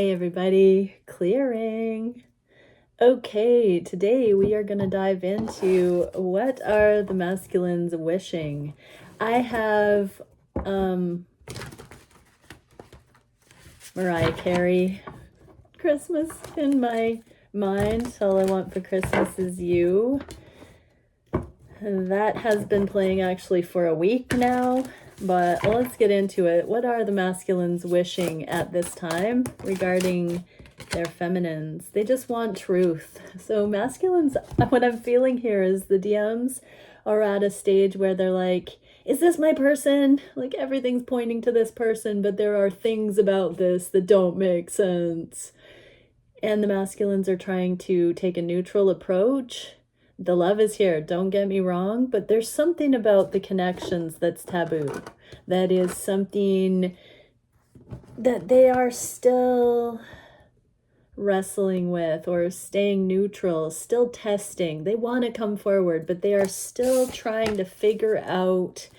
Hey everybody, clearing. Okay, today we are going to dive into what are the masculines wishing. I have Mariah Carey Christmas in my mind. All I Want for Christmas Is You. That has been playing actually for a week now, but let's get into it. What are the masculines wishing at this time regarding their feminines? They just want truth. So masculines, what I'm feeling here is the DMs are at a stage where they're like, is this my person? Like everything's pointing to this person, but there are things about this that don't make sense. And the masculines are trying to take a neutral approach. The love is here, don't get me wrong, but there's something about the connections that's taboo. That is something that they are still wrestling with or staying neutral, still testing. They want to come forward, but they are still trying to figure out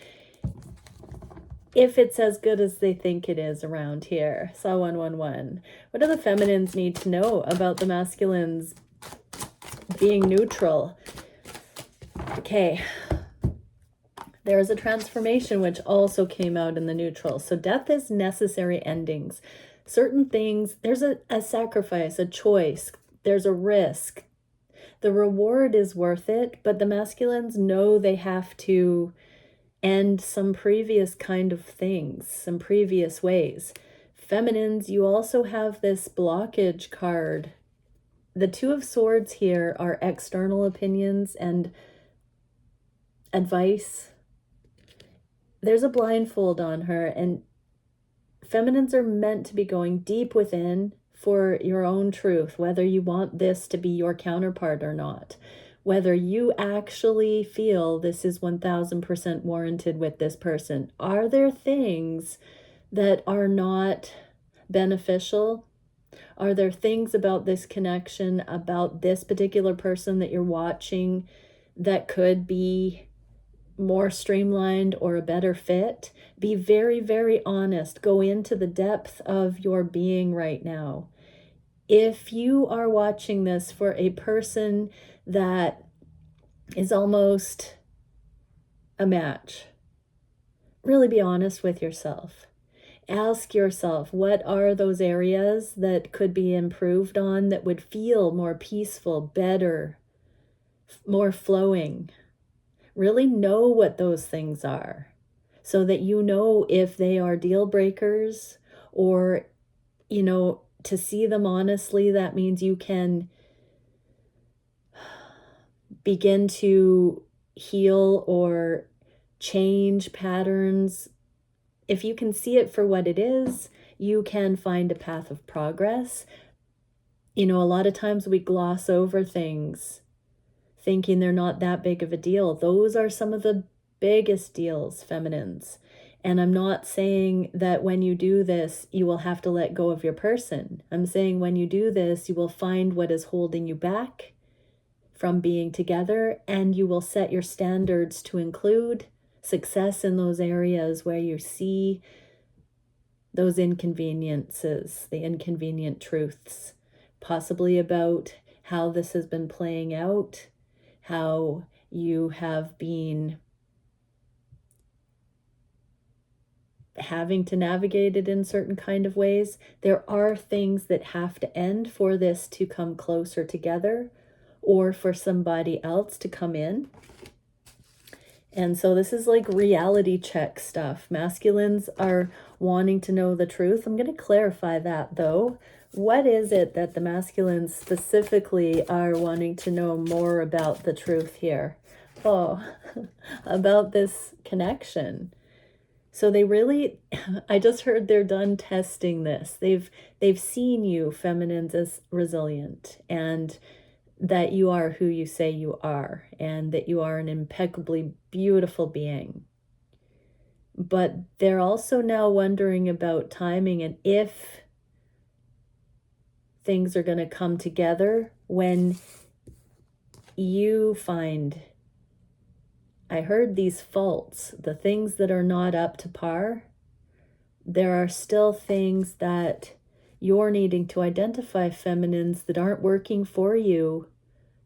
if it's as good as they think it is around here. Saw 111. What do the feminines need to know about the masculines being neutral? Okay, there's a transformation which also came out in the neutral. So death is necessary endings. Certain things, there's a sacrifice, a choice, there's a risk. The reward is worth it, but the masculines know they have to end some previous kind of things, some previous ways. Feminines, you also have this blockage card. The Two of Swords here are external opinions and advice. There's a blindfold on her, and feminines are meant to be going deep within for your own truth, whether you want this to be your counterpart or not, whether you actually feel this is 1000% warranted with this person. Are there things that are not beneficial? Are there things about this connection, about this particular person that you're watching that could be more streamlined or a better fit? Be very, very honest. Go into the depth of your being right now. If you are watching this for a person that is almost a match, really be honest with yourself. Ask yourself, what are those areas that could be improved on that would feel more peaceful, better, more flowing? Really know what those things are so that you know if they are deal breakers, or, you know, to see them honestly, that means you can begin to heal or change patterns. If you can see it for what it is, you can find a path of progress. You know, a lot of times we gloss over things thinking they're not that big of a deal. Those are some of the biggest deals, feminines. And I'm not saying that when you do this, you will have to let go of your person. I'm saying when you do this, you will find what is holding you back from being together, and you will set your standards to include success in those areas where you see those inconveniences, the inconvenient truths, possibly about how this has been playing out, how you have been having to navigate it in certain kind of ways. There are things that have to end for this to come closer together, or for somebody else to come in. And so this is like reality check stuff. Masculines are wanting to know the truth. I'm going to clarify that though. What is it that the masculines specifically are wanting to know more about the truth here? Oh, about this connection. So they really, I just heard they're done testing this. They've seen you, feminines, as resilient, and that you are who you say you are, and that you are an impeccably beautiful being. But they're also now wondering about timing and if things are going to come together when you find, I heard these faults, the things that are not up to par. There are still things that you're needing to identify feminines that aren't working for you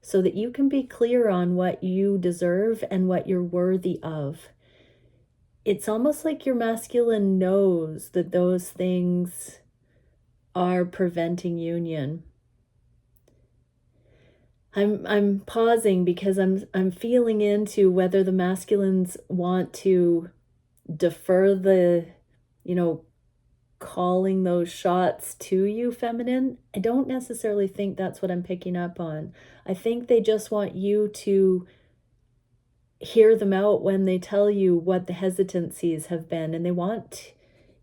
so that you can be clear on what you deserve and what you're worthy of. It's almost like your masculine knows that those things are preventing union. I'm pausing because I'm feeling into whether the masculines want to defer the, calling those shots to you, feminine. I don't necessarily think that's what I'm picking up on. I think they just want you to hear them out when they tell you what the hesitancies have been, and they want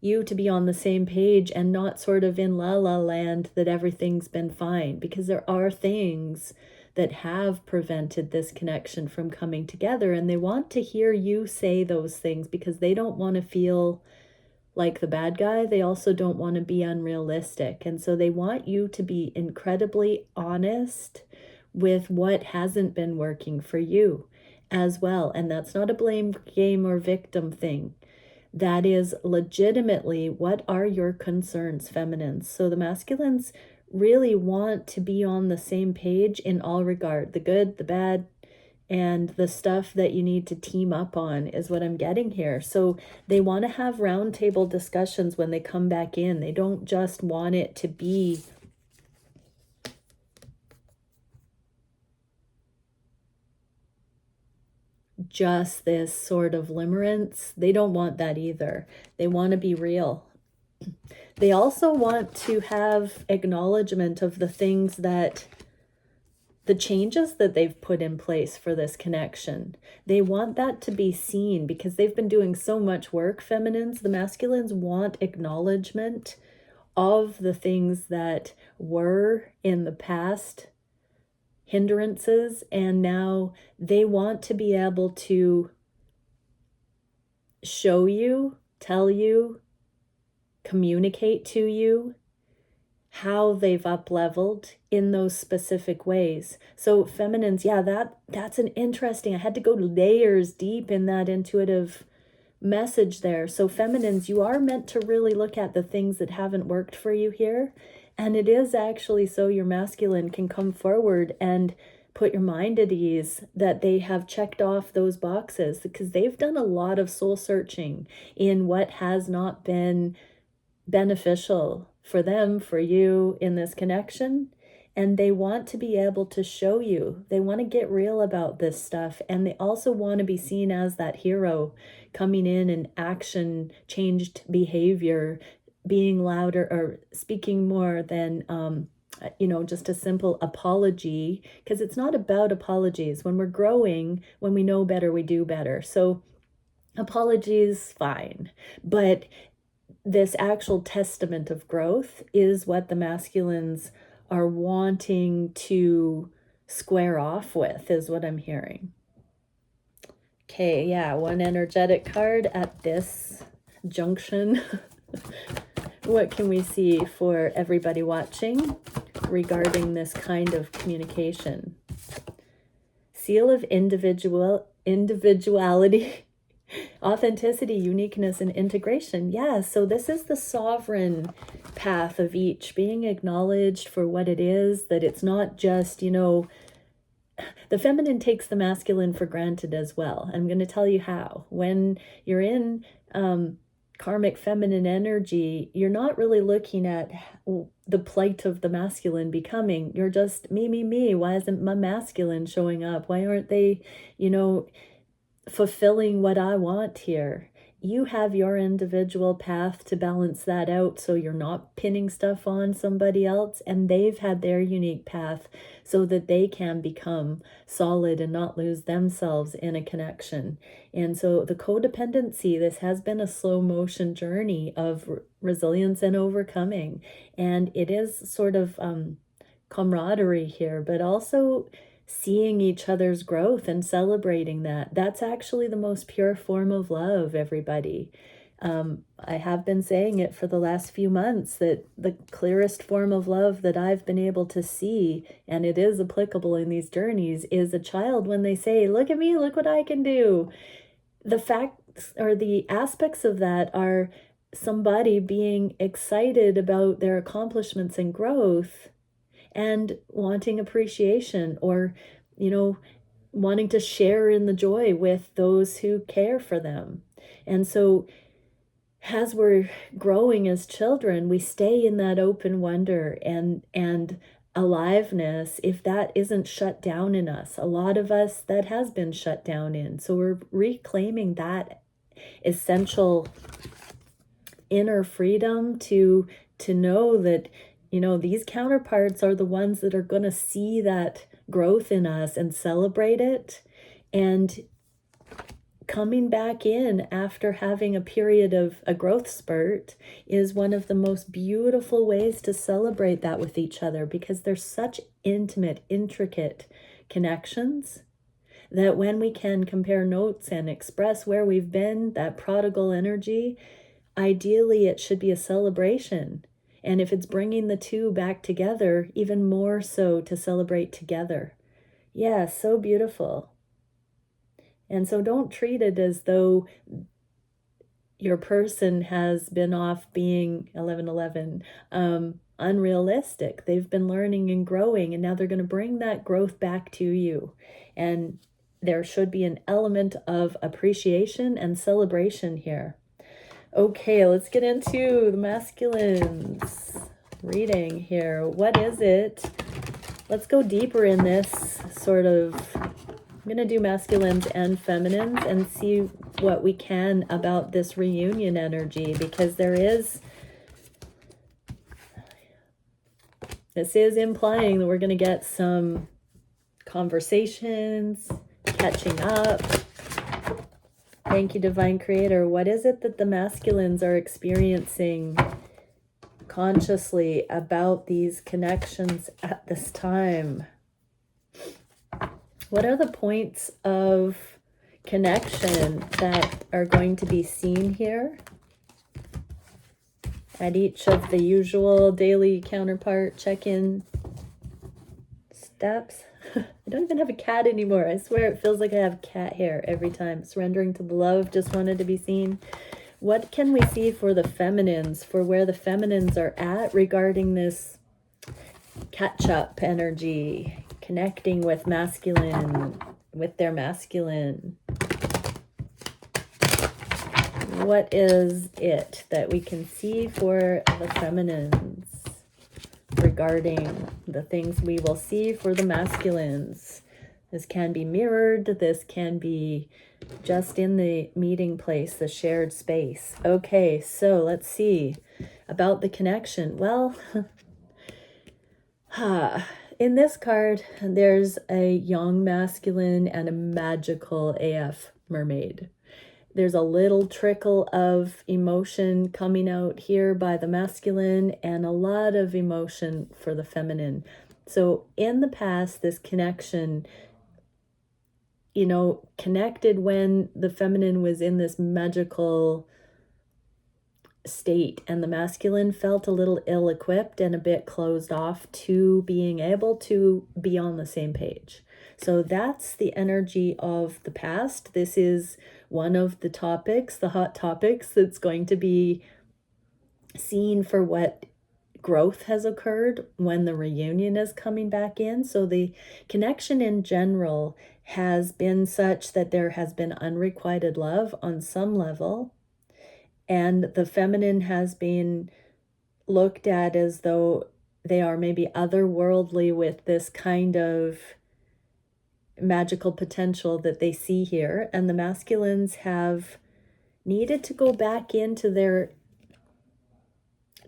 you to be on the same page and not sort of in la la land that everything's been fine, because there are things that have prevented this connection from coming together, and they want to hear you say those things because they don't want to feel like the bad guy. They also don't want to be unrealistic, and so they want you to be incredibly honest with what hasn't been working for you as well. And that's not a blame game or victim thing. That is legitimately, what are your concerns, feminines? So the masculines really want to be on the same page in all regard, the good, the bad, and the stuff that you need to team up on is what I'm getting here. So they want to have roundtable discussions when they come back in. They don't just want it to be just this sort of limerence. They don't want that either. They want to be real. They also want to have acknowledgement of the things that, the changes that they've put in place for this connection. They want that to be seen because they've been doing so much work, feminines. The masculines want acknowledgement of the things that were in the past hindrances, and now they want to be able to show you, tell you, communicate to you how they've up-leveled in those specific ways. So feminines, yeah, that's an interesting, I had to go layers deep in that intuitive message there. So feminines, you are meant to really look at the things that haven't worked for you here. And it is actually so your masculine can come forward and put your mind at ease that they have checked off those boxes, because they've done a lot of soul searching in what has not been beneficial for them, for you in this connection. And they want to be able to show you. They want to get real about this stuff. And they also want to be seen as that hero coming in and action, changed behavior, being louder or speaking more than, just a simple apology, because it's not about apologies. When we're growing, when we know better, we do better. So apologies, fine. But this actual testament of growth is what the masculines are wanting to square off with, is what I'm hearing. Okay, yeah, one energetic card at this junction. What can we see for everybody watching regarding this kind of communication? Seal of individuality, authenticity, uniqueness, and integration. Yeah, so this is the sovereign path of each, being acknowledged for what it is, that it's not just, the feminine takes the masculine for granted as well. I'm going to tell you how. When you're in karmic feminine energy, you're not really looking at the plight of the masculine becoming. You're just me. Why isn't my masculine showing up? Why aren't they, fulfilling what I want here? You have your individual path to balance that out, so you're not pinning stuff on somebody else, and they've had their unique path so that they can become solid and not lose themselves in a connection. And so the codependency, this has been a slow motion journey of resilience and overcoming, and it is sort of camaraderie here, but also seeing each other's growth and celebrating that. That's actually the most pure form of love, everybody. I have been saying it for the last few months, that the clearest form of love that I've been able to see, and it is applicable in these journeys, is a child when they say, look at me, look what I can do. The facts or the aspects of that are somebody being excited about their accomplishments and growth and wanting appreciation, or, wanting to share in the joy with those who care for them. And so as we're growing as children, we stay in that open wonder and aliveness. If that isn't shut down in us, a lot of us, that has been shut down in. So we're reclaiming that essential inner freedom to know that, these counterparts are the ones that are going to see that growth in us and celebrate it. And coming back in after having a period of a growth spurt is one of the most beautiful ways to celebrate that with each other, because there's such intimate, intricate connections that when we can compare notes and express where we've been, that prodigal energy, ideally it should be a celebration. And if it's bringing the two back together, even more so to celebrate together. Yeah, so beautiful. And so don't treat it as though your person has been off being 1111 unrealistic. They've been learning and growing, and now they're going to bring that growth back to you. And there should be an element of appreciation and celebration here. Okay, let's get into the masculines reading here. What is it? Let's go deeper in this sort of... I'm going to do masculines and feminines and see what we can about this reunion energy, because this is implying that we're going to get some conversations, catching up. Thank you, Divine Creator. What is it that the masculines are experiencing consciously about these connections at this time? What are the points of connection that are going to be seen here at each of the usual daily counterpart check-in steps? I don't even have a cat anymore. I swear it feels like I have cat hair every time. Surrendering to the love, just wanted to be seen. What can we see for the feminines, for where the feminines are at regarding this catch-up energy, connecting with masculine, with their masculine? What is it that we can see for the feminines regarding the things we will see for the masculines? This can be mirrored. This can be just in the meeting place, the shared space. Okay, so let's see about the connection. Well, in this card, there's a young masculine and a magical AF mermaid. There's a little trickle of emotion coming out here by the masculine and a lot of emotion for the feminine. So in the past, this connection, connected when the feminine was in this magical state and the masculine felt a little ill-equipped and a bit closed off to being able to be on the same page. So that's the energy of the past. This is one of the topics, the hot topics, that's going to be seen for what growth has occurred when the reunion is coming back in. So the connection in general has been such that there has been unrequited love on some level, and the feminine has been looked at as though they are maybe otherworldly with this kind of magical potential that they see here. And the masculines have needed to go back into their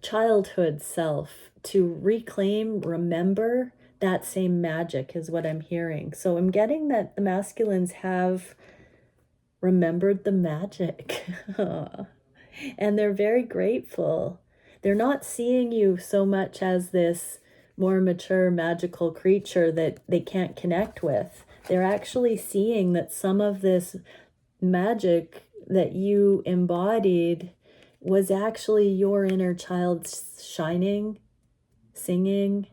childhood self to reclaim, remember that same magic is what I'm hearing. So I'm getting that the masculines have remembered the magic. And they're very grateful. They're not seeing you so much as this more mature magical creature that they can't connect with. They're actually seeing that some of this magic that you embodied was actually your inner child shining, singing,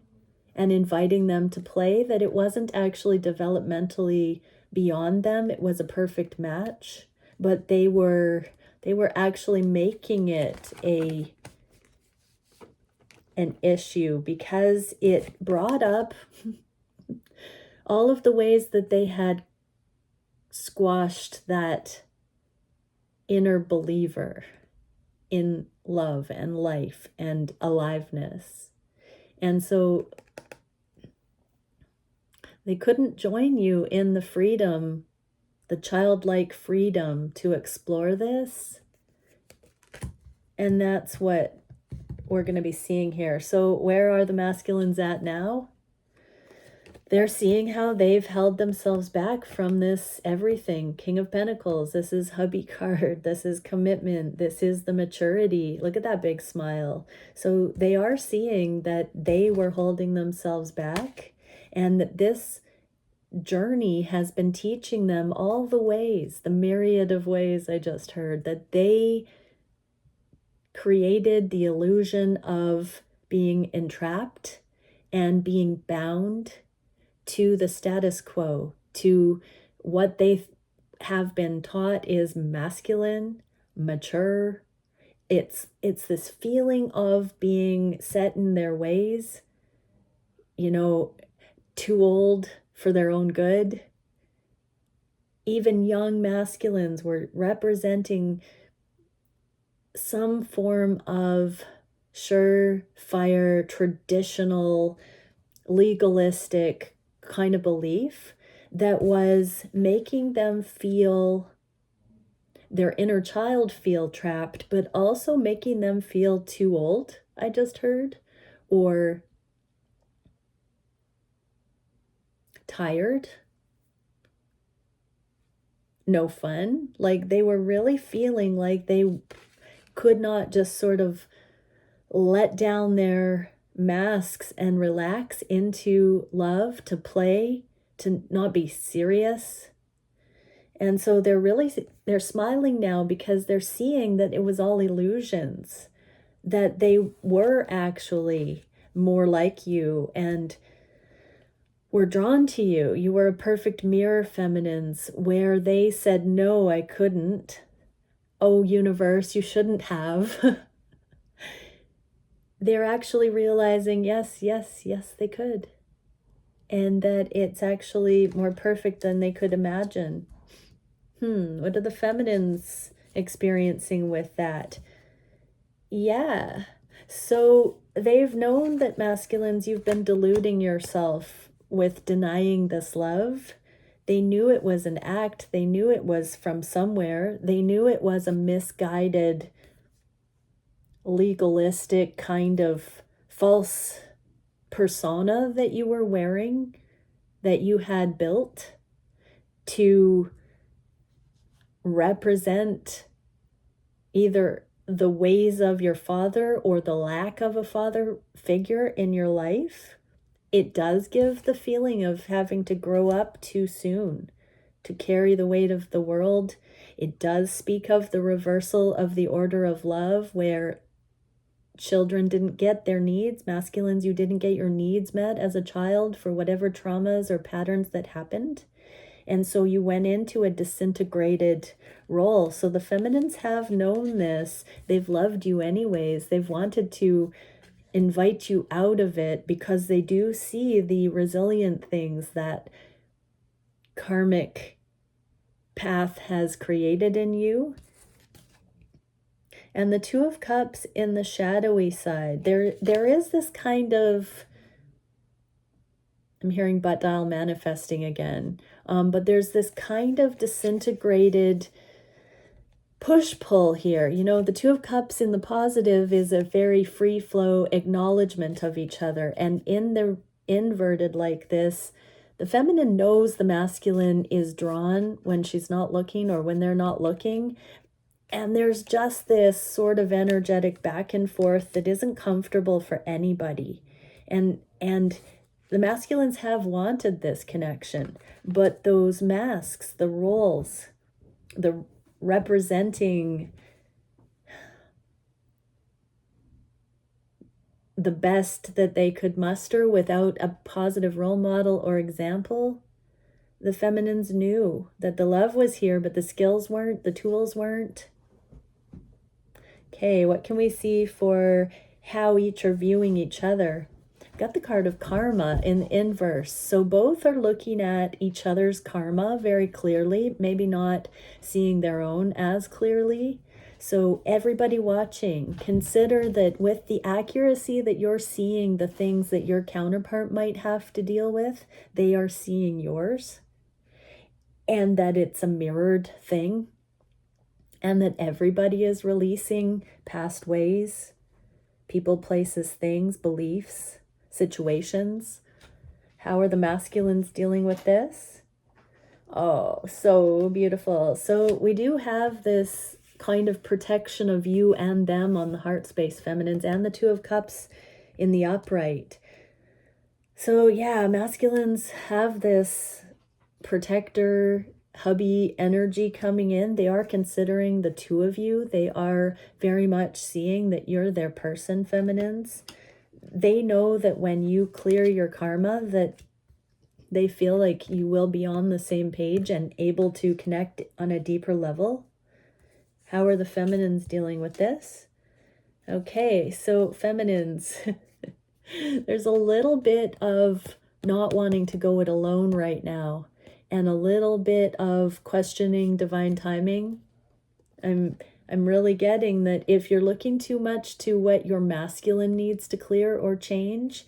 and inviting them to play, that it wasn't actually developmentally beyond them. It was a perfect match, but they were They were actually making it an issue because it brought up all of the ways that they had squashed that inner believer in love and life and aliveness. And so they couldn't join you in the freedom, the childlike freedom to explore this. And that's what we're going to be seeing here. So where are the masculines at now? They're seeing how they've held themselves back from this everything. King of Pentacles, this is hubby card, this is commitment, this is the maturity. Look at that big smile. So they are seeing that they were holding themselves back, and that this journey has been teaching them all the ways, the myriad of ways I just heard, that they created the illusion of being entrapped and being bound to the status quo, to what they have been taught is masculine, mature. It's this feeling of being set in their ways, you know, too old for their own good. Even young masculines were representing some form of surefire, traditional, legalistic kind of belief that was making them feel, their inner child feel trapped, but also making them feel too old, I just heard, or tired, no fun. Like they were really feeling like they could not just sort of let down their masks and relax into love, to play, to not be serious. And so they're smiling now because they're seeing that it was all illusions, that they were actually more like you and were drawn to you. You were a perfect mirror, feminines, where they said, no, I couldn't. Oh, universe, you shouldn't have. They're actually realizing, yes, they could. And that it's actually more perfect than they could imagine. What are the feminines experiencing with that? Yeah. So they've known that masculines, you've been deluding yourself with denying this love. They knew it was an act. They knew it was from somewhere. They knew it was a misguided, legalistic kind of false persona that you were wearing, that you had built to represent either the ways of your father or the lack of a father figure in your life. It does give the feeling of having to grow up too soon to carry the weight of the world. It does speak of the reversal of the order of love, where children didn't get their needs. Masculines, you didn't get your needs met as a child for whatever traumas or patterns that happened. And so you went into a disintegrated role. So the feminines have known this. They've loved you anyways. They've wanted to invite you out of it because they do see the resilient things that karmic path has created in you. And the Two of Cups in the shadowy side, there is this kind of, I'm hearing butt dial manifesting again, but there's this kind of disintegrated push-pull here. You know, the Two of Cups in the positive is a very free flow acknowledgement of each other. And in the inverted like this, the feminine knows the masculine is drawn when she's not looking or when they're not looking. And there's just this sort of energetic back and forth that isn't comfortable for anybody. And the masculines have wanted this connection, but those masks, the roles, the representing the best that they could muster without a positive role model or example, the feminines knew that the love was here, but the skills weren't, the tools weren't. Okay, what can we see for how each are viewing each other? Got the card of karma in inverse. So both are looking at each other's karma very clearly, maybe not seeing their own as clearly. So everybody watching, consider that with the accuracy that you're seeing the things that your counterpart might have to deal with, they are seeing yours, and that it's a mirrored thing, and that everybody is releasing past ways, people, places, things, beliefs, situations. How are the masculines dealing with this? Oh, so beautiful. So we do have this kind of protection of you and them on the heart space, feminines, and the Two of Cups in the upright. So yeah, masculines have this protector, hubby energy coming in. They are considering the two of you. They are very much seeing that you're their person, feminines. They know that when you clear your karma, that they feel like you will be on the same page and able to connect on a deeper level. How are the feminines dealing with this? Okay, so feminines, there's a little bit of not wanting to go it alone right now, and a little bit of questioning divine timing. I'm really getting that if you're looking too much to what your masculine needs to clear or change,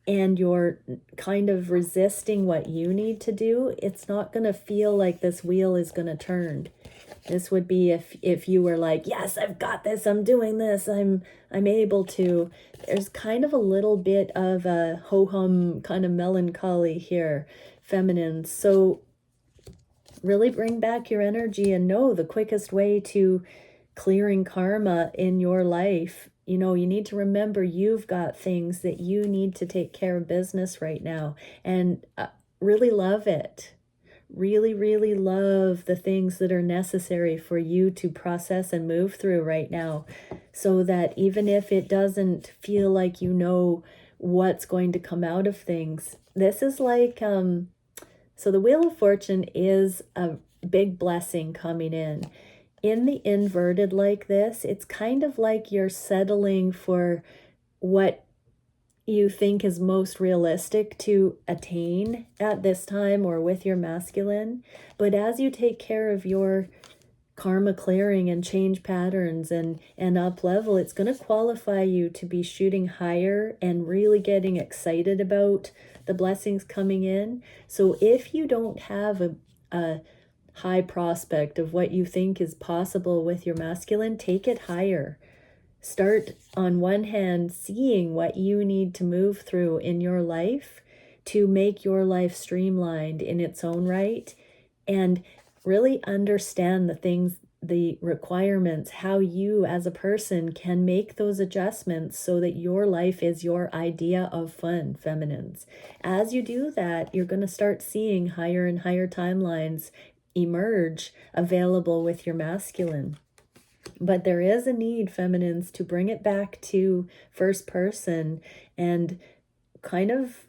and you're kind of resisting what you need to do, it's not going to feel like this wheel is going to turn. This would be if you were like, yes, I've got this, I'm doing this, I'm able to. There's kind of a little bit of a ho-hum kind of melancholy here, feminine. So really bring back your energy and know the quickest way to clearing karma in your life. You know, you need to remember you've got things that you need to take care of business right now, and really love it. Really, really love the things that are necessary for you to process and move through right now, so that even if it doesn't feel like you know what's going to come out of things, this is like, so the Wheel of Fortune is a big blessing coming in. In the inverted like this, it's kind of like you're settling for what you think is most realistic to attain at this time or with your masculine. But as you take care of your karma clearing and change patterns and up level, it's going to qualify you to be shooting higher and really getting excited about the blessings coming in. So if you don't have a high prospect of what you think is possible with your masculine, take it higher. Start on one hand seeing what you need to move through in your life to make your life streamlined in its own right, and really understand the things, the requirements, how you as a person can make those adjustments so that your life is your idea of fun, feminines. As you do that, you're going to start seeing higher and higher timelines emerge available with your masculine. But there is a need, feminines, to bring it back to first person and kind of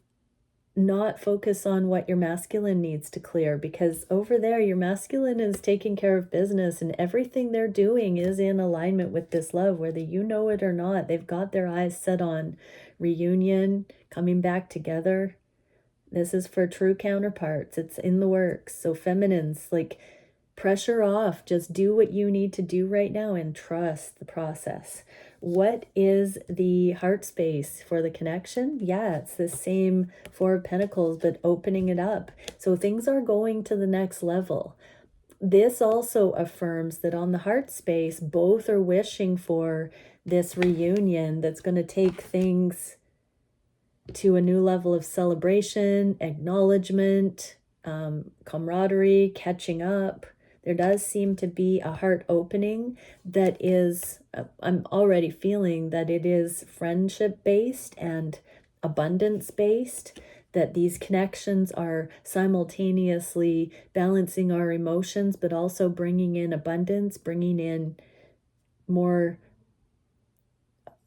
not focus on what your masculine needs to clear, because over there your masculine is taking care of business and everything they're doing is in alignment with this love, whether you know it or not. They've got their eyes set on reunion, coming back together. This is for true counterparts. It's in the works. So feminines, like, pressure off. Just do what you need to do right now and trust the process. What is the heart space for the connection? Yeah, it's the same Four of Pentacles, but opening it up. So things are going to the next level. This also affirms that on the heart space, both are wishing for this reunion that's going to take things to a new level of celebration, acknowledgement, camaraderie, catching up. There does seem to be a heart opening that is, I'm already feeling that it is friendship based and abundance based, that these connections are simultaneously balancing our emotions, but also bringing in abundance, bringing in more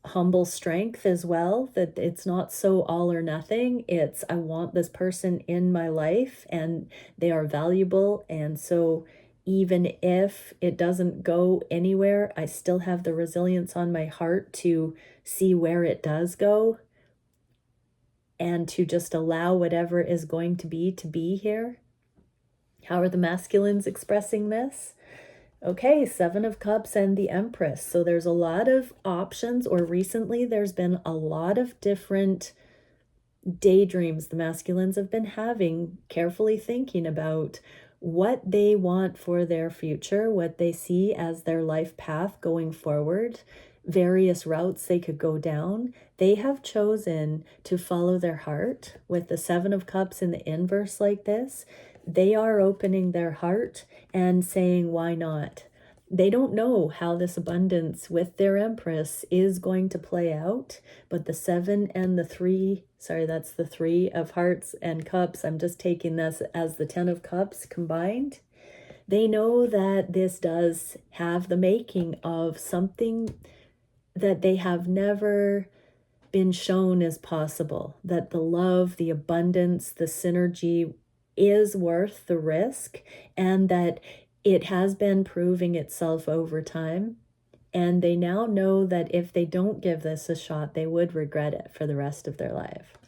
humble strength as well, that it's not so all or nothing. It's, I want this person in my life and they are valuable, and so even if it doesn't go anywhere, I still have the resilience on my heart to see where it does go and to just allow whatever is going to be here. How are the masculines expressing this? Okay, Seven of Cups and the Empress. So there's a lot of options, or recently there's been a lot of different daydreams the masculines have been having, carefully thinking about what they want for their future, what they see as their life path going forward, various routes they could go down. They have chosen to follow their heart. With the Seven of Cups in the inverse like this, they are opening their heart and saying, why not? They don't know how this abundance with their Empress is going to play out, but the 7 and the 3, sorry, that's the 3 of Hearts and Cups. I'm just taking this as the 10 of Cups combined. They know that this does have the making of something that they have never been shown as possible, that the love, the abundance, the synergy is worth the risk, and that it has been proving itself over time. And they now know that if they don't give this a shot, they would regret it for the rest of their life.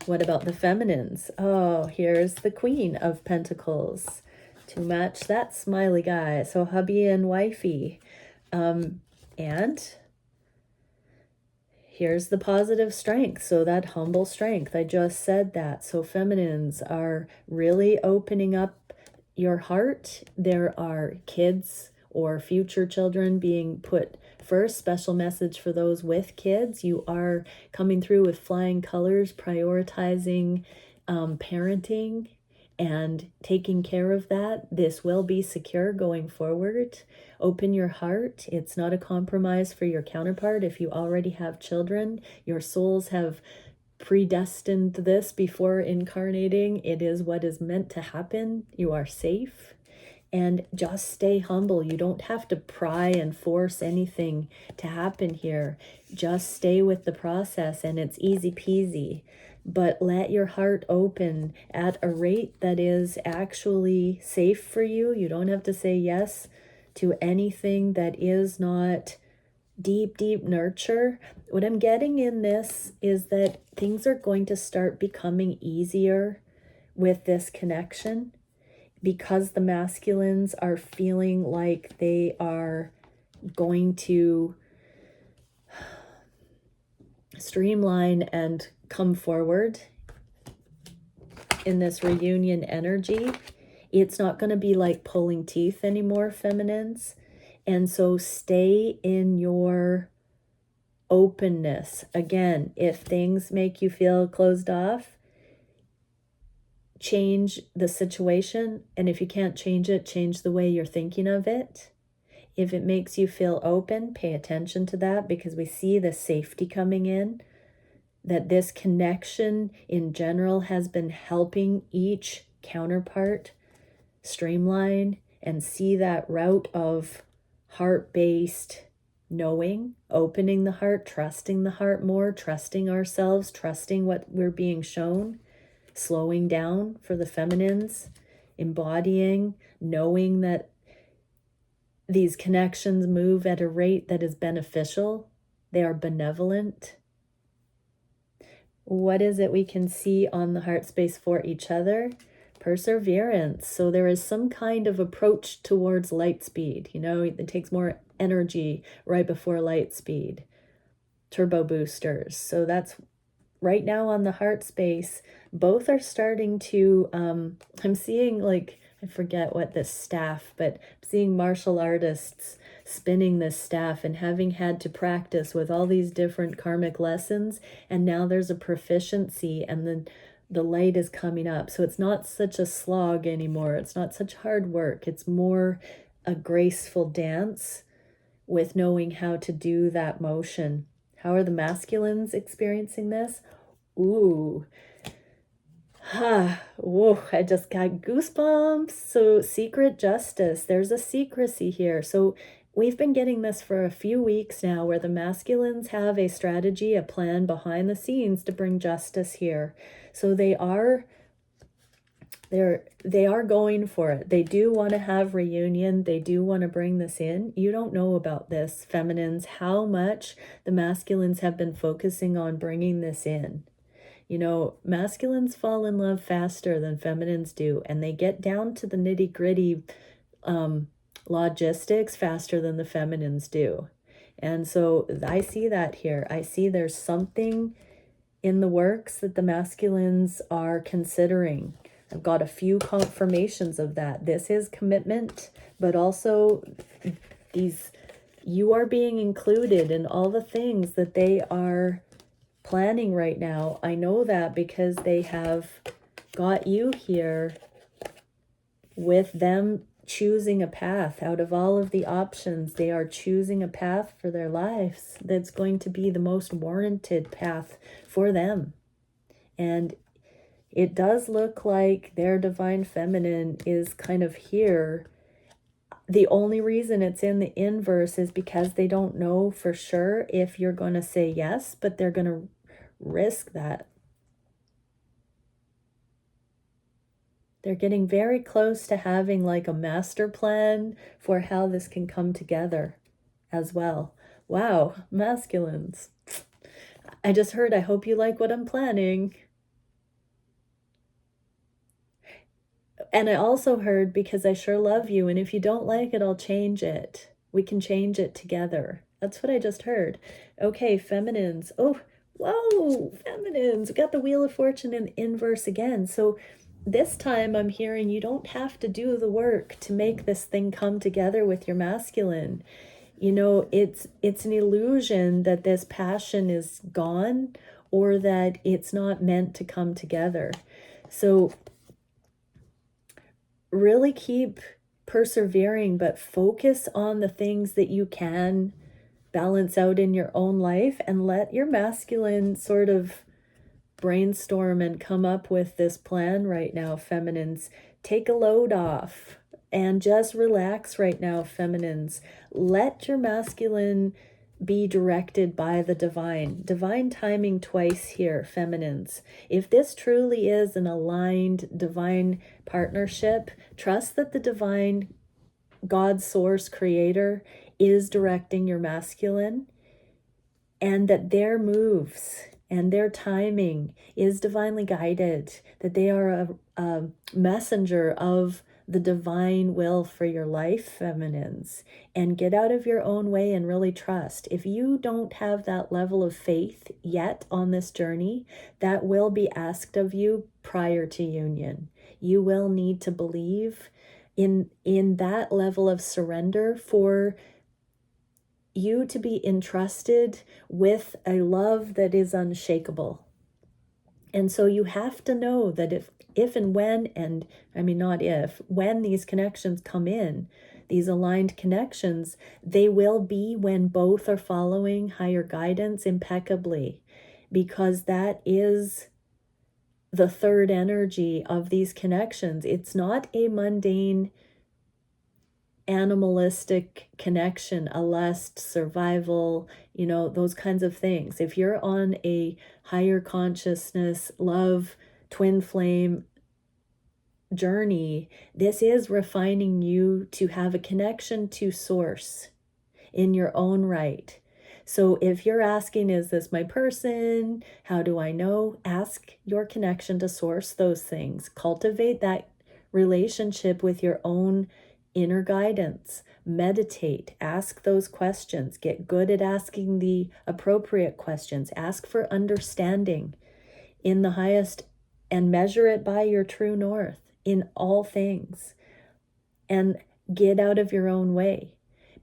What about the feminines? Oh, here's the Queen of Pentacles to match that smiley guy. So hubby and wifey. And here's the positive strength. So that humble strength, I just said that. So feminines are really opening up your heart. There are kids or future children being put first. Special message for those with kids. You are coming through with flying colors, prioritizing parenting and taking care of that. This will be secure going forward. Open your heart. It's not a compromise for your counterpart. If you already have children, your souls have predestined this before incarnating. It is what is meant to happen. You are safe. And just stay humble. You don't have to pry and force anything to happen here. Just stay with the process and it's easy peasy. But let your heart open at a rate that is actually safe for you. You don't have to say yes to anything that is not deep, deep nurture. What I'm getting in this is that things are going to start becoming easier with this connection, because the masculines are feeling like they are going to streamline and come forward in this reunion energy. It's not going to be like pulling teeth anymore, feminines. And so stay in your openness. Again, if things make you feel closed off, change the situation. And if you can't change it, change the way you're thinking of it. If it makes you feel open, pay attention to that, because we see the safety coming in, that this connection in general has been helping each counterpart streamline and see that route of heart-based knowing, opening the heart, trusting the heart more, trusting ourselves, trusting what we're being shown, slowing down for the feminines, embodying, knowing that these connections move at a rate that is beneficial. They are benevolent. What is it we can see on the heart space for each other? Perseverance. So there is some kind of approach towards light speed. You know, it takes more energy right before light speed. Turbo boosters. So that's right now on the heart space. Both are starting to, I'm seeing like, I forget what this staff, but I'm seeing martial artists spinning this staff and having had to practice with all these different karmic lessons. And now there's a proficiency and then the light is coming up. So it's not such a slog anymore. It's not such hard work. It's more a graceful dance with knowing how to do that motion. How are the masculines experiencing this? Ooh. Whoa, I just got goosebumps. So secret justice, there's a secrecy here. So we've been getting this for a few weeks now, where the masculines have a strategy, a plan behind the scenes to bring justice here. So they are They are going for it. They do want to have reunion. They do want to bring this in. You don't know about this, feminines, how much the masculines have been focusing on bringing this in. You know, masculines fall in love faster than feminines do, and they get down to the nitty-gritty logistics faster than the feminines do. And so I see that here. I see there's something in the works that the masculines are considering. I've got a few confirmations of that. This is commitment, but also you are being included in all the things that they are planning right now. I know that because they have got you here with them choosing a path. Out of all of the options, they are choosing a path for their lives that's going to be the most warranted path for them. And it does look like their divine feminine is kind of here. The only reason it's in the inverse is because they don't know for sure if you're going to say yes, but they're going to risk that. They're getting very close to having like a master plan for how this can come together as well. Wow, masculines. I just heard, I hope you like what I'm planning. And I also heard, because I sure love you, and if you don't like it, I'll change it. We can change it together. That's what I just heard. Okay, feminines. Oh, whoa, feminines. We got the Wheel of Fortune in inverse again. So this time I'm hearing you don't have to do the work to make this thing come together with your masculine. You know, it's an illusion that this passion is gone or that it's not meant to come together. So really keep persevering, but focus on the things that you can balance out in your own life and let your masculine sort of brainstorm and come up with this plan right now, feminines. Take a load off and just relax right now, feminines. Let your masculine be directed by the divine timing twice here, feminines. If this truly is an aligned divine partnership, trust that the divine God source creator is directing your masculine, and that their moves and their timing is divinely guided, that they are a messenger of the divine will for your life, feminines. And get out of your own way and really trust. If you don't have that level of faith yet on this journey, that will be asked of you prior to union. You will need to believe in that level of surrender for you to be entrusted with a love that is unshakable. And so you have to know that if and when, and I mean, not if, when these connections come in, these aligned connections, they will be when both are following higher guidance impeccably, because that is the third energy of these connections. It's not a mundane animalistic connection, a lust, survival, you know, those kinds of things. If you're on a higher consciousness, love, twin flame journey, this is refining you to have a connection to source in your own right. So if you're asking, is this my person? How do I know? Ask your connection to source those things. Cultivate that relationship with your own inner guidance. Meditate, ask those questions, get good at asking the appropriate questions, ask for understanding in the highest, and measure it by your true north in all things, and get out of your own way.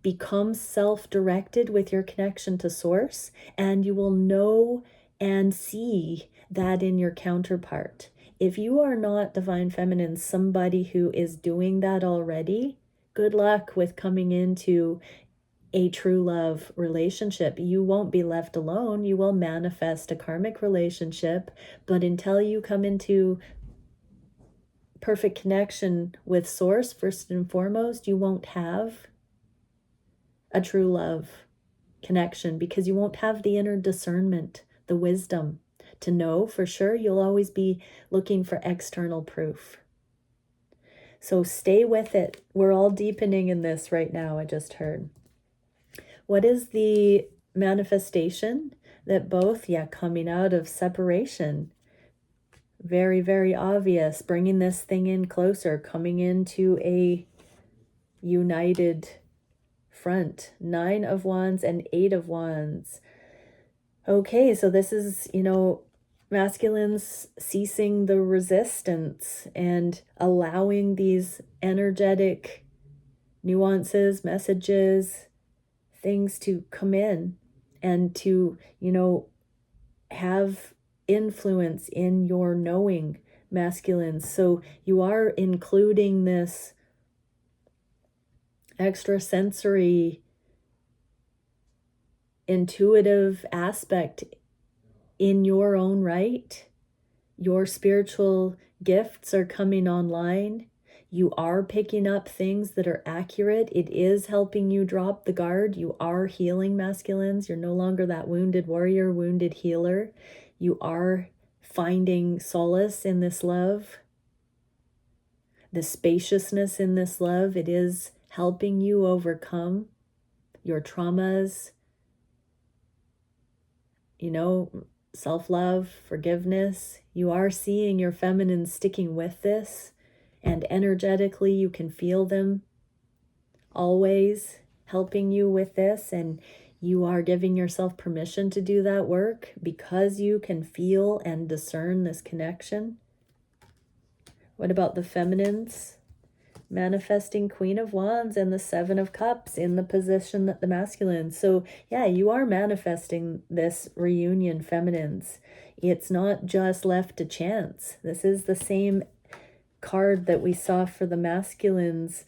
Become self-directed with your connection to source, and you will know and see that in your counterpart. If you are not divine feminine, somebody who is doing that already, good luck with coming into a true love relationship. You won't be left alone. You will manifest a karmic relationship, but until you come into perfect connection with source, first and foremost, you won't have a true love connection, because you won't have the inner discernment, the wisdom to know for sure. You'll always be looking for external proof. So stay with it. We're all deepening in this right now, I just heard. What is the manifestation that both, coming out of separation, very, very obvious, bringing this thing in closer, coming into a united front. 9 of Wands and 8 of Wands. Okay, so this is, masculines ceasing the resistance and allowing these energetic nuances, messages, things to come in and to, have influence in your knowing, masculines. So you are including this extrasensory, intuitive aspect in your own right. Your spiritual gifts are coming online. You are picking up things that are accurate. It is helping you drop the guard. You are healing, masculines. You're no longer that wounded warrior, wounded healer. You are finding solace in this love, the spaciousness in this love. It is helping you overcome your traumas, self-love, forgiveness. You are seeing your feminine sticking with this, and energetically you can feel them always helping you with this, and you are giving yourself permission to do that work because you can feel and discern this connection. What about the feminines? Manifesting Queen of Wands and the 7 of Cups in the position that the masculine. So you are manifesting this reunion, feminines. It's not just left to chance. This is the same card that we saw for the masculines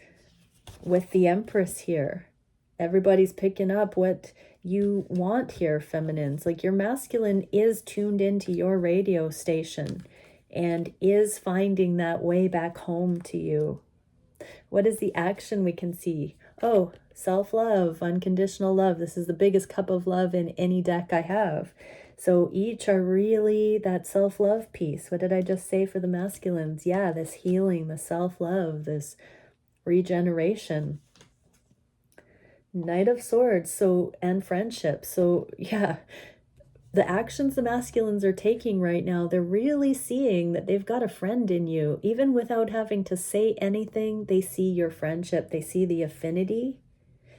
with the Empress here. Everybody's picking up what you want here, feminines. Like, your masculine is tuned into your radio station and is finding that way back home to you. What is the action we can see? Oh, self-love, unconditional love. This is the biggest cup of love in any deck I have. So each are really that self-love piece. What did I just say for the masculines? This healing, the self-love, this regeneration. Knight of Swords, and friendship. So the actions the masculines are taking right now, they're really seeing that they've got a friend in you. Even without having to say anything, they see your friendship. They see the affinity.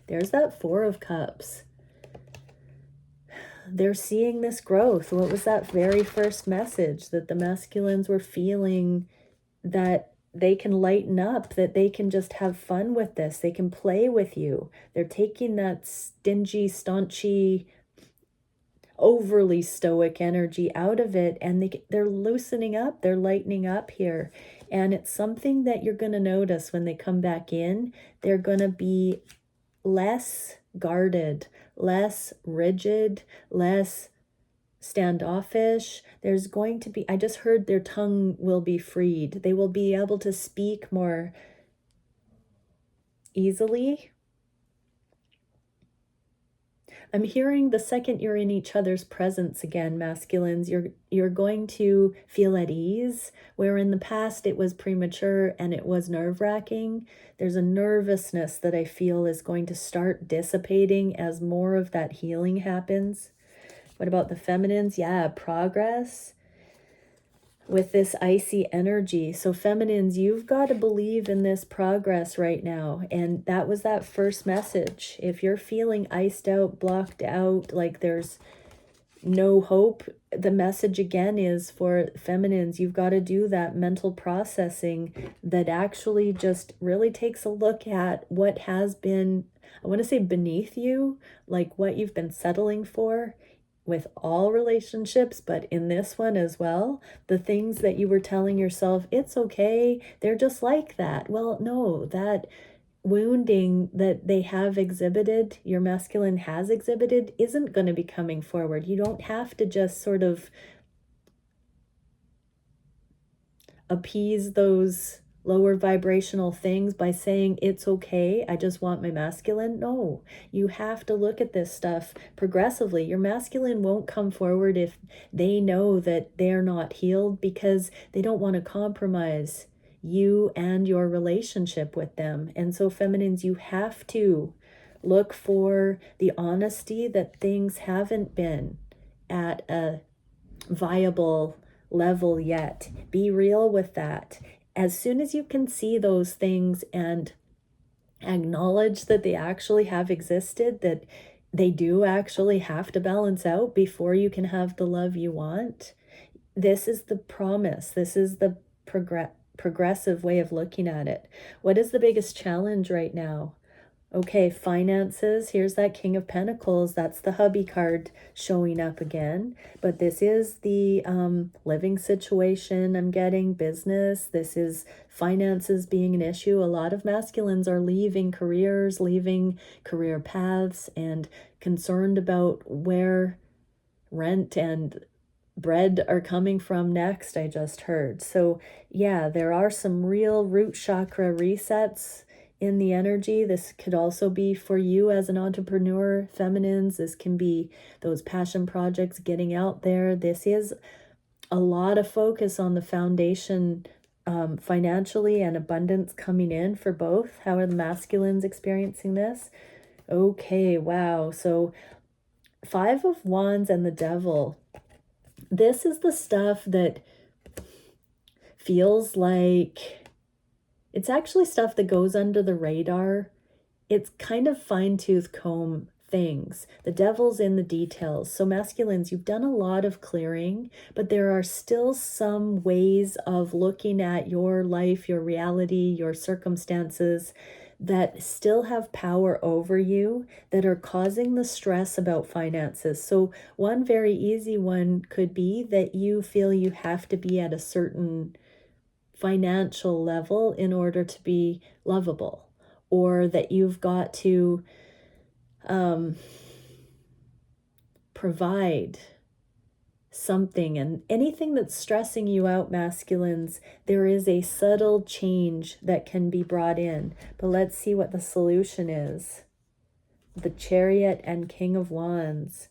There's that 4 of Cups. They're seeing this growth. What was that very first message? That the masculines were feeling that they can lighten up, that they can just have fun with this. They can play with you. They're taking that stingy, staunchy, overly stoic energy out of it, and they're loosening up, they're lightening up here. And it's something that you're going to notice when they come back in. They're going to be less guarded, less rigid, less standoffish. There's going to be, I just heard their tongue will be freed. They will be able to speak more easily. I'm hearing the second you're in each other's presence again, masculines, you're going to feel at ease, where in the past it was premature and it was nerve-wracking. There's a nervousness that I feel is going to start dissipating as more of that healing happens. What about the feminines? Progress with this icy energy. So feminines, you've got to believe in this progress right now. And that was that first message. If you're feeling iced out, blocked out, like there's no hope, the message again is for feminines, you've got to do that mental processing that actually just really takes a look at what has been, I want to say beneath you, like what you've been settling for with all relationships, but in this one as well, the things that you were telling yourself, it's okay, they're just like that. Well, no, that wounding that they have exhibited, your masculine has exhibited, isn't going to be coming forward. You don't have to just sort of appease those lower vibrational things by saying it's okay, I just want my masculine. No, you have to look at this stuff progressively. Your masculine won't come forward if they know that they're not healed, because they don't want to compromise you and your relationship with them. And so feminines, you have to look for the honesty that things haven't been at a viable level yet. Be real with that. As soon as you can see those things and acknowledge that they actually have existed, that they do actually have to balance out before you can have the love you want. This is the promise. This is the progressive way of looking at it. What is the biggest challenge right now? Okay, finances. Here's that King of Pentacles. That's the hubby card showing up again. But this is the living situation I'm getting, business. This is finances being an issue. A lot of masculines are leaving careers, leaving career paths, and concerned about where rent and bread are coming from next, I just heard. So yeah, there are some real root chakra resets in the energy. This could also be for you as an entrepreneur, feminines. This can be those passion projects getting out there. This is a lot of focus on the foundation financially, and abundance coming in for both. How are the masculines experiencing this? Okay, wow. So 5 of Wands and the Devil. This is the stuff that feels like it's actually stuff that goes under the radar. It's kind of fine-tooth comb things. The devil's in the details. So masculines, you've done a lot of clearing, but there are still some ways of looking at your life, your reality, your circumstances that still have power over you, that are causing the stress about finances. So one very easy one could be that you feel you have to be at a certain financial level in order to be lovable, or that you've got to provide something. And anything that's stressing you out, masculines, there is a subtle change that can be brought in. But let's see what the solution is. The Chariot and King of Wands.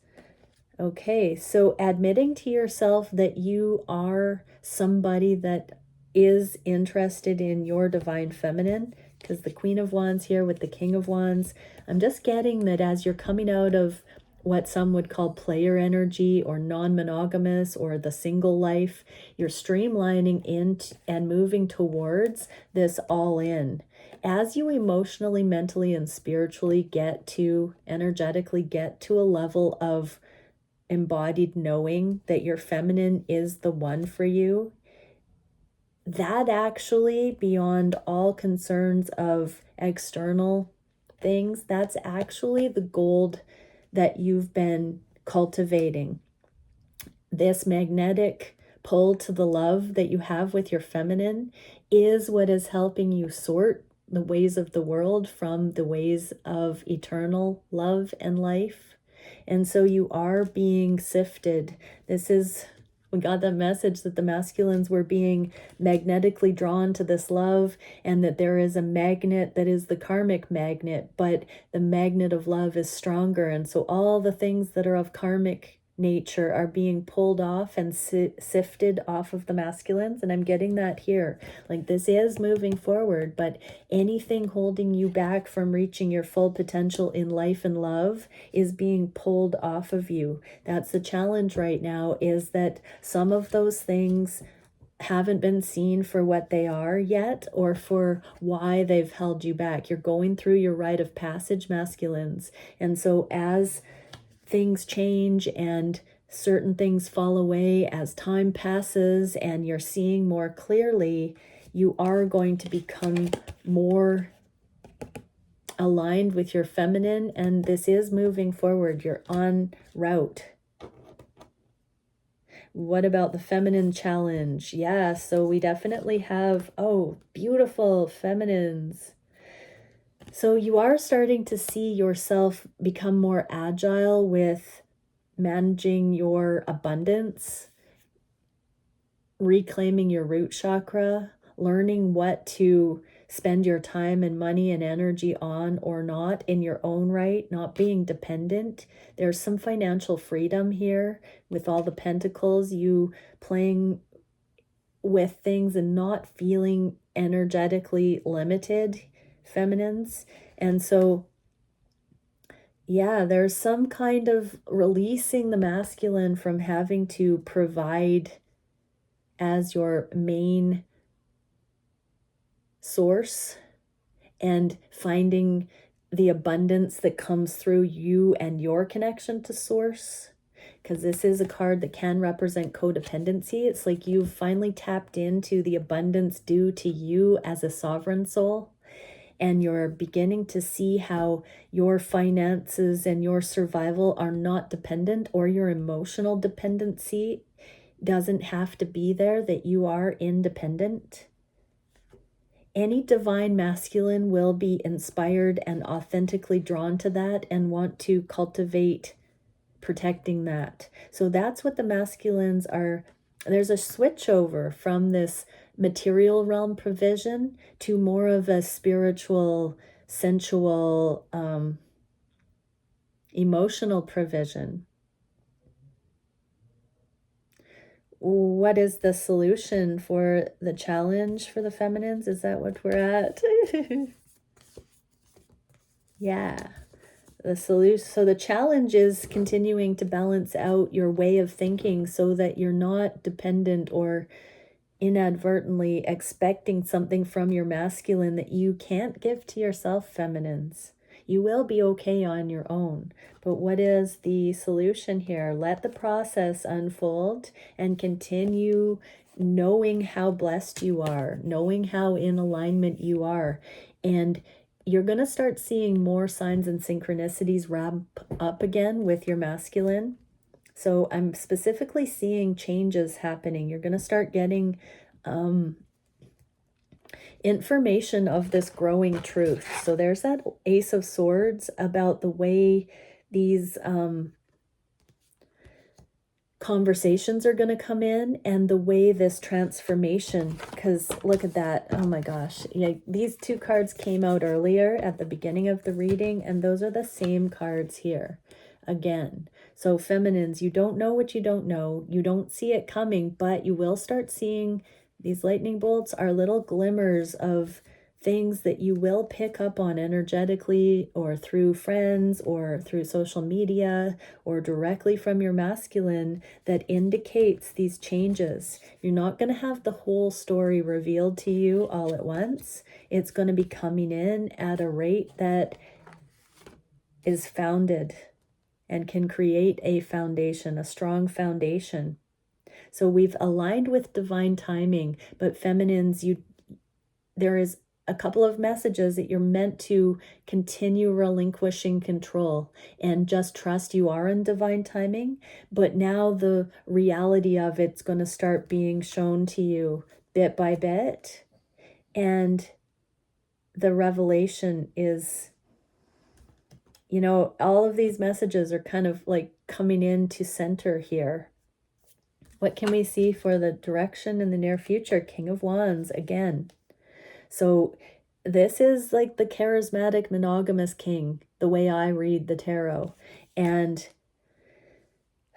Okay, so admitting to yourself that you are somebody that is interested in your divine feminine, because the Queen of Wands here with the King of Wands, I'm just getting that as you're coming out of what some would call player energy or non-monogamous or the single life, you're streamlining in and moving towards this all in. As you emotionally, mentally, and spiritually energetically get to a level of embodied knowing that your feminine is the one for you, that actually, beyond all concerns of external things, that's actually the gold that you've been cultivating. This magnetic pull to the love that you have with your feminine is what is helping you sort the ways of the world from the ways of eternal love and life. And so you are being sifted. We got that message that the masculines were being magnetically drawn to this love, and that there is a magnet that is the karmic magnet, but the magnet of love is stronger. And so all the things that are of karmic nature are being pulled off and sifted off of the masculines. And I'm getting that here. Like, this is moving forward, but anything holding you back from reaching your full potential in life and love is being pulled off of you. That's the challenge right now, is that some of those things haven't been seen for what they are yet, or for why they've held you back. You're going through your rite of passage, masculines. And so as things change and certain things fall away, as time passes and you're seeing more clearly, you are going to become more aligned with your feminine, and this is moving forward. You're on route. What about the feminine challenge? Yeah, so we definitely have, beautiful feminines. So you are starting to see yourself become more agile with managing your abundance, reclaiming your root chakra, learning what to spend your time and money and energy on or not in your own right, not being dependent. There's some financial freedom here with all the pentacles, you playing with things and not feeling energetically limited feminines. And so, yeah, there's some kind of releasing the masculine from having to provide as your main source and finding the abundance that comes through you and your connection to source. Because this is a card that can represent codependency. It's like you've finally tapped into the abundance due to you as a sovereign soul. And you're beginning to see how your finances and your survival are not dependent, or your emotional dependency doesn't have to be there, that you are independent. Any divine masculine will be inspired and authentically drawn to that and want to cultivate protecting that. So that's what the masculines are. There's a switch over from this material realm provision to more of a spiritual, sensual, emotional provision. What is the solution for the challenge for the feminines? Is that what we're at? Yeah. The solution. So the challenge is continuing to balance out your way of thinking so that you're not dependent or inadvertently expecting something from your masculine that you can't give to yourself, feminines. You will be okay on your own. But what is the solution here? Let the process unfold and continue knowing how blessed you are, knowing how in alignment you are. And you're going to start seeing more signs and synchronicities ramp up again with your masculine. So I'm specifically seeing changes happening. You're going to start getting information of this growing truth. So there's that Ace of Swords about the way these conversations are going to come in, and the way this transformation, because look at that. Oh my gosh. Yeah, these two cards came out earlier at the beginning of the reading, and those are the same cards here again. So feminines, you don't know what you don't know. You don't see it coming, but you will start seeing these lightning bolts are little glimmers of things that you will pick up on energetically, or through friends, or through social media, or directly from your masculine, that indicates these changes. You're not going to have the whole story revealed to you all at once. It's going to be coming in at a rate that is founded and can create a foundation, a strong foundation. So we've aligned with divine timing, but feminines, there is a couple of messages that you're meant to continue relinquishing control and just trust you are in divine timing. But now the reality of it's going to start being shown to you bit by bit. And the revelation is, all of these messages are kind of like coming into center here. What can we see for the direction in the near future? King of Wands again. So this is like the charismatic monogamous king, the way I read the tarot. And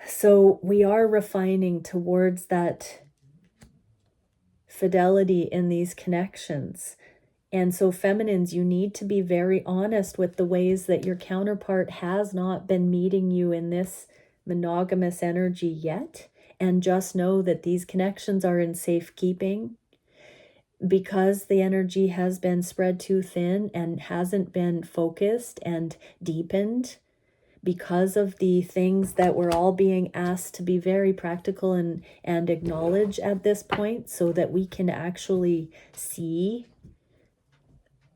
so we are refining towards that fidelity in these connections. And so feminines, you need to be very honest with the ways that your counterpart has not been meeting you in this monogamous energy yet. And just know that these connections are in safekeeping, because the energy has been spread too thin and hasn't been focused and deepened, because of the things that we're all being asked to be very practical and acknowledge at this point, so that we can actually see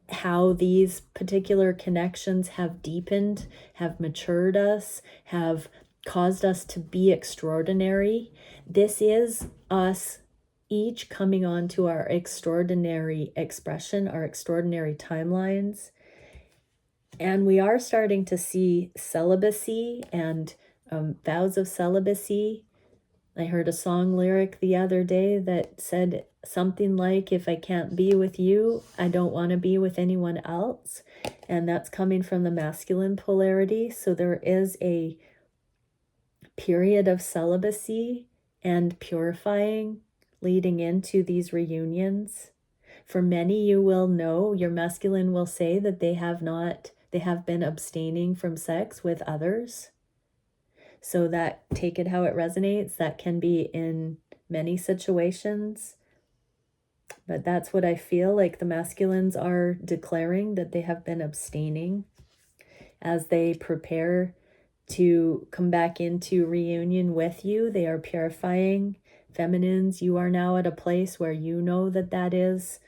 how these particular connections have deepened, have matured us, have caused us to be extraordinary. This is us each coming on to our extraordinary expression, our extraordinary timelines. And we are starting to see celibacy and vows of celibacy. I heard a song lyric the other day that said something like, if I can't be with you, I don't want to be with anyone else. And that's coming from the masculine polarity. So there is a period of celibacy and purifying leading into these reunions. For many, you will know, your masculine will say that they have been abstaining from sex with others. So that, take it how it resonates. That can be in many situations. But that's what I feel like the masculines are declaring, that they have been abstaining as they prepare to come back into reunion with you. They are purifying. Feminines, you are now at a place where you know that that is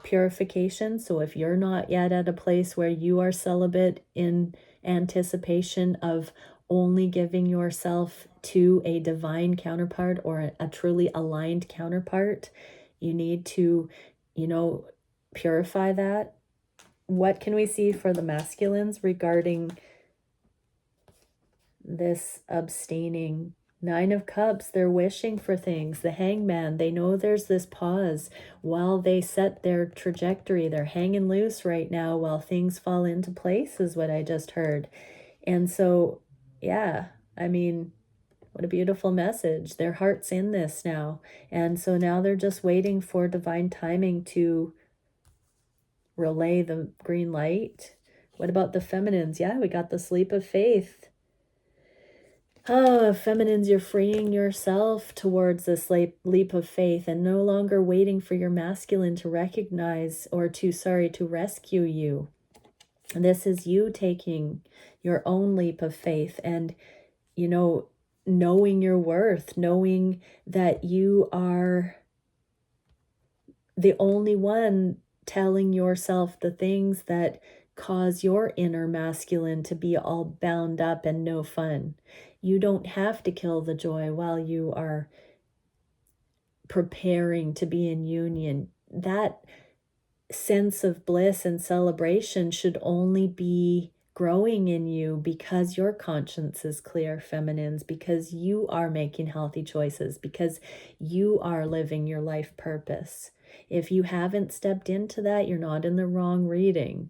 purification. So if you're not yet at a place where you are celibate in anticipation of only giving yourself to a divine counterpart or a truly aligned counterpart, you need to, purify that. What can we see for the masculines regarding this abstaining? 9 of Cups, they're wishing for things. The Hangman, they know there's this pause while they set their trajectory. They're hanging loose right now while things fall into place, is what I just heard. And so, yeah, I mean, what a beautiful message. Their heart's in this now. And so now they're just waiting for divine timing to relay the green light. What about the feminines? Yeah, we got the sleep of faith. Oh, feminines, you're freeing yourself towards this leap of faith and no longer waiting for your masculine to recognize or to rescue you. This is you taking your own leap of faith and, knowing your worth, knowing that you are the only one telling yourself the things that cause your inner masculine to be all bound up and no fun. You don't have to kill the joy while you are preparing to be in union. That sense of bliss and celebration should only be growing in you because your conscience is clear, feminines, because you are making healthy choices, because you are living your life purpose. If you haven't stepped into that, you're not in the wrong reading.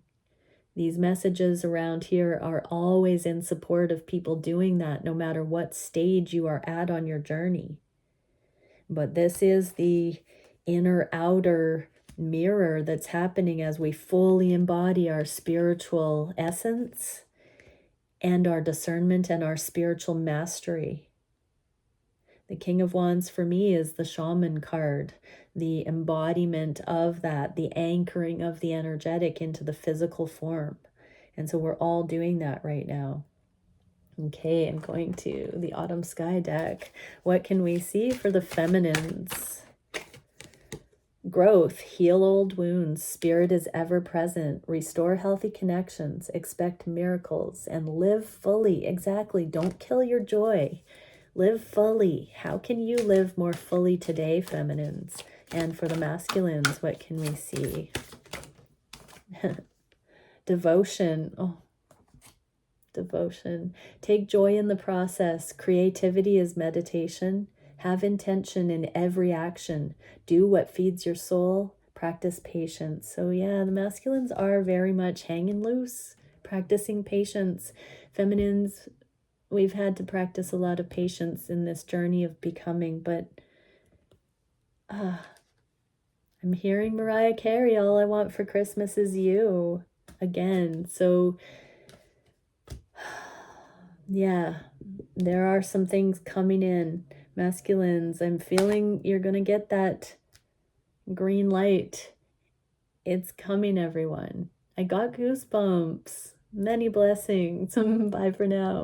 These messages around here are always in support of people doing that, no matter what stage you are at on your journey. But this is the inner outer mirror that's happening as we fully embody our spiritual essence and our discernment and our spiritual mastery. The King of Wands for me is the shaman card, the embodiment of that, the anchoring of the energetic into the physical form. And so we're all doing that right now. Okay, I'm going to the Autumn Sky deck. What can we see for the feminines? Growth, heal old wounds, spirit is ever present, restore healthy connections, expect miracles, and live fully. Exactly, don't kill your joy. Live fully. How can you live more fully today, feminines? And for the masculines, what can we see? Devotion. Oh, devotion. Take joy in the process. Creativity is meditation. Have intention in every action. Do what feeds your soul. Practice patience. So yeah, the masculines are very much hanging loose, practicing patience. Feminines, we've had to practice a lot of patience in this journey of becoming, but I'm hearing Mariah Carey, All I Want for Christmas Is You, again. So yeah, there are some things coming in. Masculines, I'm feeling you're going to get that green light. It's coming, everyone. I got goosebumps. Many blessings. Bye for now.